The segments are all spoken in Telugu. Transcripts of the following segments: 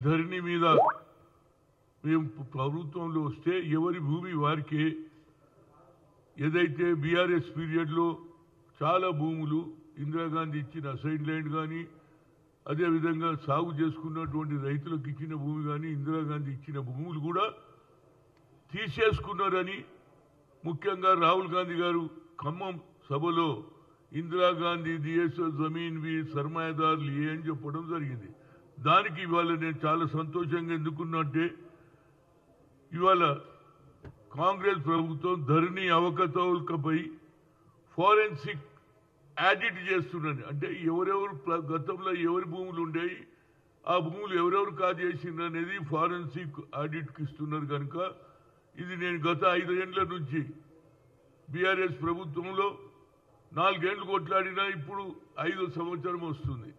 ధరణి మీద మేము ప్రభుత్వంలో వస్తే ఎవరి భూమి వారికే ఏదైతే బీఆర్ఎస్ పీరియడ్లో చాలా భూములు ఇందిరాగాంధీ ఇచ్చిన అసైన్ ల్యాండ్ కానీ అదేవిధంగా సాగు చేసుకున్నటువంటి రైతులకు ఇచ్చిన భూమి కానీ ఇందిరాగాంధీ ఇచ్చిన భూములు కూడా తీసేసుకున్నారని ముఖ్యంగా రాహుల్ గాంధీ గారు ఖమ్మం సభలో ఇందిరాగాంధీ దియేసో జమీన్ వి సర్మాయదార్ లియే అని చెప్పడం జరిగింది. దానికి ఇవాళ నేను చాలా సంతోషంగా ఎందుకున్నంటే ఇవాళ కాంగ్రెస్ ప్రభుత్వం ధరణి అవకతవకలపై ఫోరెన్సిక్ ఆడిట్ చేస్తున్నది. అంటే ఎవరెవరు గతంలో ఎవరి భూములు ఉండేవి, ఆ భూములు ఎవరెవరు కాజేసిండ్రు అనేది ఫోరెన్సిక్ ఆడిట్కి ఇస్తున్నారు. కనుక ఇది నేను గత 5 ఏళ్ల నుంచి బీఆర్ఎస్ ప్రభుత్వంలో 4 ఏళ్లు కొట్లాడినా ఇప్పుడు 5వ సంవత్సరం వస్తుంది.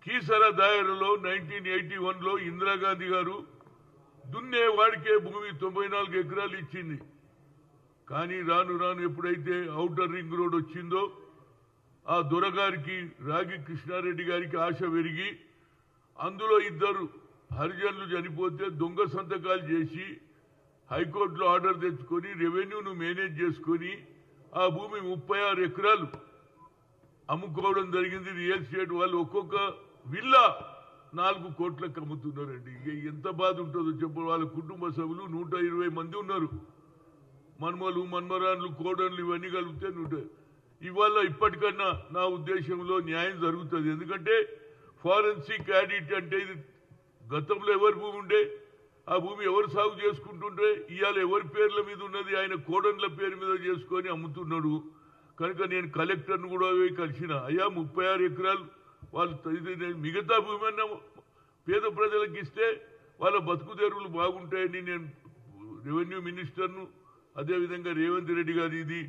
కీసర దాయరలో 1981లో ఇందిరాగాంధీ గారు దున్నేవాడికే భూమి 94 ఎకరాలు ఇచ్చింది. కానీ రాను రాను ఎప్పుడైతే ఔటర్ రింగ్ రోడ్ వచ్చిందో ఆ దొరగారికి రాగి కృష్ణారెడ్డి గారికి ఆశ పెరిగి అందులో 2 హరిజనులు చనిపోతే దొంగ సంతకాలు చేసి హైకోర్టులో ఆర్డర్ తెచ్చుకొని రెవెన్యూను మేనేజ్ చేసుకొని ఆ భూమి 36 ఎకరాలు అమ్ముకోవడం జరిగింది. రియల్ ఎస్టేట్ వాళ్ళు ఒక్కొక్క విల్లా 4 కోట్లకు అమ్ముతున్నారండి. ఎంత బాధ ఉంటుందో చెప్పు. వాళ్ళ కుటుంబ సభ్యులు 120 మంది ఉన్నారు. మన్మలు మన్మరాన్లు కోడన్లు ఇవన్నీ కలిపితే ఇవాళ ఇప్పటికన్నా నా ఉద్దేశంలో న్యాయం జరుగుతుంది. ఎందుకంటే ఫారెన్సిక్ ఆడిట్ అంటే ఇది గతంలో ఎవరి భూమి ఉండే, ఆ భూమి ఎవరు సాగు చేసుకుంటుంటే ఇవాళ ఎవరి పేర్ల మీద ఉన్నది ఆయన కోడన్ల పేరు మీద చేసుకొని అమ్ముతున్నాడు. కనుక నేను కలెక్టర్ను కూడా కలిసిన, అయ్యా 36 ఎకరాలు వాళ్ళు మిగతా భూమి అన్న పేద ప్రజలకు ఇస్తే వాళ్ళ బతుకు తెరువులు బాగుంటాయని నేను రెవెన్యూ మినిస్టర్ను అదేవిధంగా రేవంత్ రెడ్డి గారు ఇది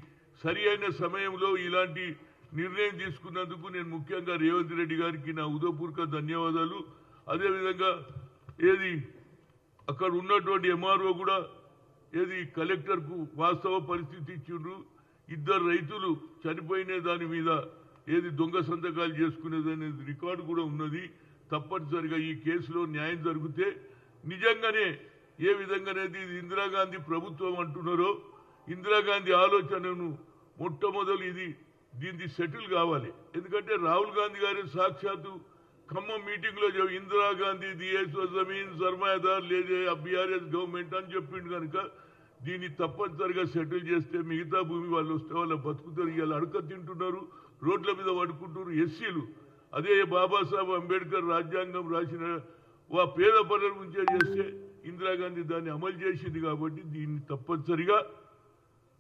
సరి అయిన సమయంలో ఇలాంటి నిర్ణయం తీసుకున్నందుకు నేను ముఖ్యంగా రేవంత్ రెడ్డి గారికి నా ఉదయపూర్వక ధన్యవాదాలు. అదేవిధంగా ఏది అక్కడ ఉన్నటువంటి ఎంఆర్ఓ కూడా ఏది కలెక్టర్కు వాస్తవ పరిస్థితి ఇచ్చిండ్రు. 2 రైతులు చనిపోయిన దాని మీద ఏది దొంగ సంతకాలు చేసుకునేది అనేది రికార్డు కూడా ఉన్నది. తప్పనిసరిగా ఈ కేసులో న్యాయం జరిగితే నిజంగానే ఏ విధంగానేది ఇది ఇందిరాగాంధీ ప్రభుత్వం అంటున్నారో ఇందిరాగాంధీ ఆలోచనను మొట్టమొదలు దీన్ని సెటిల్ కావాలి. ఎందుకంటే రాహుల్ గాంధీ గారి సాక్షాత్తు ఖమ్మం మీటింగ్ లో ఇందిరాగాంధీ దియేసో జమీన్ సర్మాయదార్ లేదే బీఆర్ఎస్ గవర్నమెంట్ అని చెప్పిండు. కనుక దీన్ని తప్పనిసరిగా సెటిల్ చేస్తే మిగతా భూమి వాళ్ళు వస్తే వాళ్ళ బతుకుతారు. ఇవాళ అడక తింటున్నారు, రోడ్ల మీద పడుకుంటున్నారు ఎస్సీలు. అదే బాబాసాహెబ్ అంబేద్కర్ రాజ్యాంగం రాసిన పేద పనుల గురించే చేస్తే ఇందిరాగాంధీ దాన్ని అమలు చేసింది. కాబట్టి దీన్ని తప్పనిసరిగా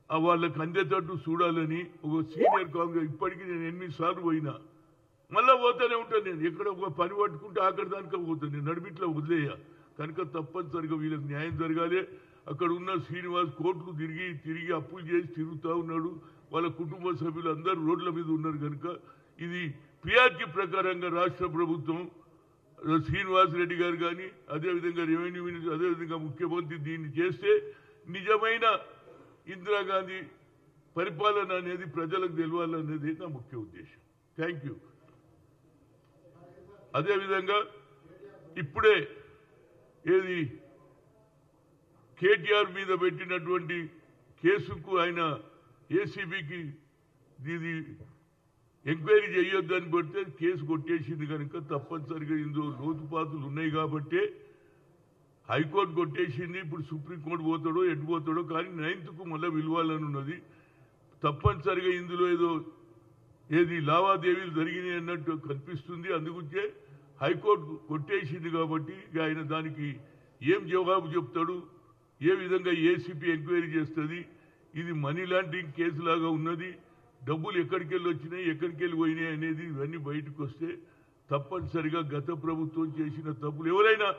వాళ్ళకి అందేటట్టు చూడాలని ఒక సీనియర్ కాంగ్రెస్ ఇప్పటికీ నేను 8 సార్లు పోయినా మళ్ళా పోతూనే ఉంటాను. నేను ఎక్కడ ఒక పని పట్టుకుంటే అక్కడ దానికే పోతాను, నేను నడిమిట్లో వదిలేయ. కనుక తప్పనిసరిగా వీళ్ళకి న్యాయం జరగాలి. అక్కడ ఉన్న శ్రీనివాస్ కోట్లు తిరిగి అప్పులు చేసి తిరుగుతూ ఉన్నాడు. వాళ్ళ కుటుంబ సభ్యులు అందరూ రోడ్ల మీద ఉన్నారు. కనుక ఇది పిఆర్టీ ప్రకారంగా రాష్ట్ర ప్రభుత్వం శ్రీనివాస్ రెడ్డి గారు కానీ అదేవిధంగా రెవెన్యూ మినిస్టర్ అదేవిధంగా ముఖ్యమంత్రి దీన్ని చేస్తే నిజమైన ఇందిరాగాంధీ పరిపాలన అనేది ప్రజలకు తెలవాలనేది నా ముఖ్య ఉద్దేశం. Thank you. అదేవిధంగా ఇప్పుడే ఏది కేటీఆర్ మీద పెట్టినటువంటి కేసుకు ఆయన ఏసీబీకి ఇది ఎంక్వైరీ చేయొద్దని పెడితే కేసు కొట్టేసింది. కనుక తప్పనిసరిగా ఇందులో లోతుపాతులు ఉన్నాయి కాబట్టి హైకోర్టు కొట్టేసింది. ఇప్పుడు సుప్రీంకోర్టు పోతాడో ఎటు పోతాడో, కానీ 9th మళ్ళీ విలువాలని ఉన్నది. తప్పనిసరిగా ఇందులో ఏది లావాదేవీలు జరిగినాయి అన్నట్టు కనిపిస్తుంది. అందుగుంచే హైకోర్టు కొట్టేసింది. కాబట్టి ఆయన దానికి ఏం జవాబు చెప్తాడు, ఏ విధంగా ఏసీపీ ఎంక్వైరీ చేస్తుంది. ఇది మనీ లాండరింగ్ కేసులాగా ఉన్నది. డబ్బులు ఎక్కడికి వెళ్ళి వచ్చినాయి, ఎక్కడికి వెళ్ళి పోయినాయి అనేది ఇవన్నీ బయటకు వస్తే తప్పనిసరిగా గత ప్రభుత్వం చేసిన తప్పులు ఎవరైనా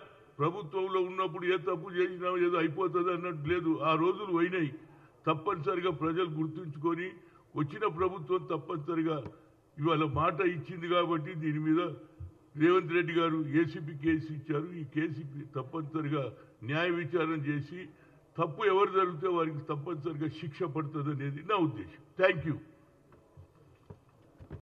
ప్రభుత్వంలో ఉన్నప్పుడు ఏ తప్పు చేసినా ఏదో అయిపోతుంది అన్నట్టు లేదు. ఆ రోజులు పోయినాయి. తప్పనిసరిగా ప్రజలు గుర్తుంచుకొని వచ్చిన ప్రభుత్వం తప్పనిసరిగా ఇవాళ మాట ఇచ్చింది. కాబట్టి దీని మీద రేవంత్ రెడ్డి గారు ఏసీపీ కేసు ఇచ్చారు. ఈ కేసు తప్పనిసరిగా న్యాయ విచారణ చేసి తప్పు ఎవరు జరిగితే వారికి తప్పనిసరిగా శిక్ష పడుతుంది అనేది నా ఉద్దేశం. Thank you.